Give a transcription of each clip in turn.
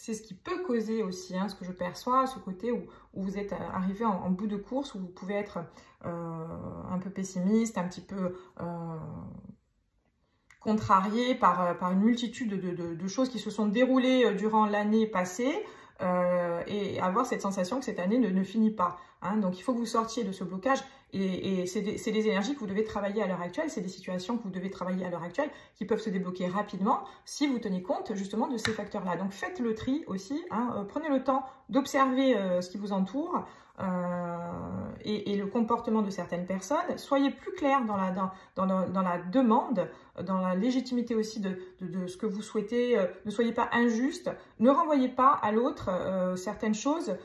c'est ce qui peut causer aussi, hein, ce que je perçois, ce côté où vous êtes arrivé en bout de course, où vous pouvez être un peu pessimiste, un petit peu contrarié par une multitude de choses qui se sont déroulées durant l'année passée, et avoir cette sensation que cette année ne finit pas. Hein. Donc il faut que vous sortiez de ce blocage, et c'est des énergies que vous devez travailler à l'heure actuelle, c'est des situations que vous devez travailler à l'heure actuelle qui peuvent se débloquer rapidement si vous tenez compte justement de ces facteurs-là. Donc faites le tri aussi, hein, prenez le temps d'observer ce qui vous entoure et le comportement de certaines personnes. Soyez plus clair dans la demande, dans la légitimité aussi de ce que vous souhaitez. Ne soyez pas injuste, ne renvoyez pas à l'autre certaines choses,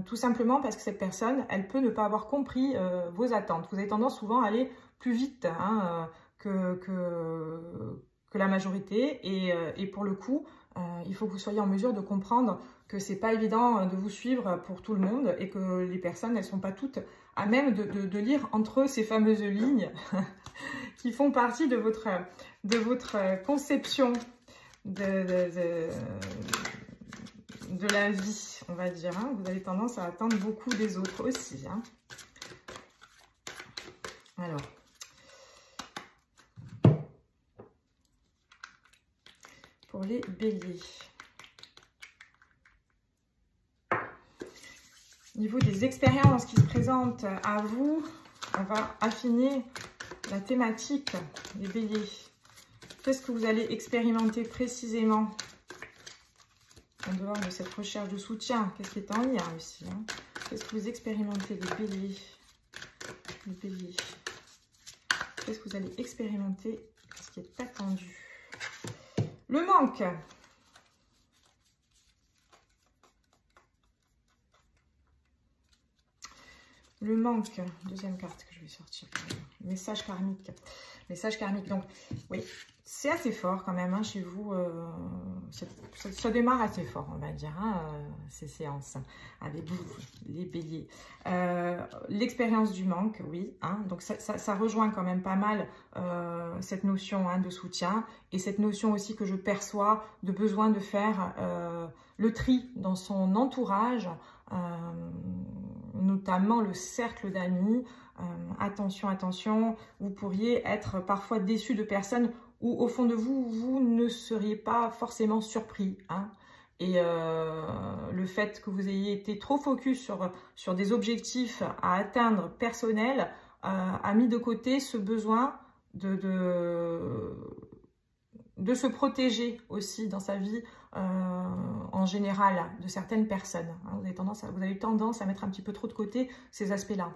tout simplement parce que cette personne, elle peut ne pas avoir compris vos attentes. Vous avez tendance souvent à aller plus vite, hein, que la majorité, et pour le coup, il faut que vous soyez en mesure de comprendre que c'est pas évident de vous suivre pour tout le monde, et que les personnes, elles sont pas toutes à même de lire entre ces fameuses lignes qui font partie de votre conception de la vie, on va dire. Hein. Vous avez tendance à attendre beaucoup des autres aussi. Hein. Alors, pour les béliers, au niveau des expériences qui se présentent à vous, on va affiner la thématique des béliers. Qu'est-ce que vous allez expérimenter précisément en dehors de cette recherche de soutien? Qu'est-ce qui est en lien aussi, hein? Qu'est-ce que vous expérimentez, les béliers? Les béliers. Qu'est-ce que vous allez expérimenter? Qu'est-ce qui est attendu? Le manque. Le manque, deuxième carte que je vais sortir. Message karmique. Message karmique. Donc, oui, c'est assez fort quand même, hein, chez vous. Ça démarre assez fort, on va dire, hein, ces séances avec vous, les béliers. L'expérience du manque, oui. Hein, donc, ça rejoint quand même pas mal cette notion, hein, de soutien, et cette notion aussi que je perçois de besoin de faire le tri dans son entourage, notamment le cercle d'amis. Attention, attention, vous pourriez être parfois déçu de personnes où au fond de vous, vous ne seriez pas forcément surpris. Hein. Et le fait que vous ayez été trop focus sur des objectifs à atteindre personnels a mis de côté ce besoin de se protéger aussi dans sa vie en général de certaines personnes. Hein. Vous avez eu tendance à mettre un petit peu trop de côté ces aspects-là.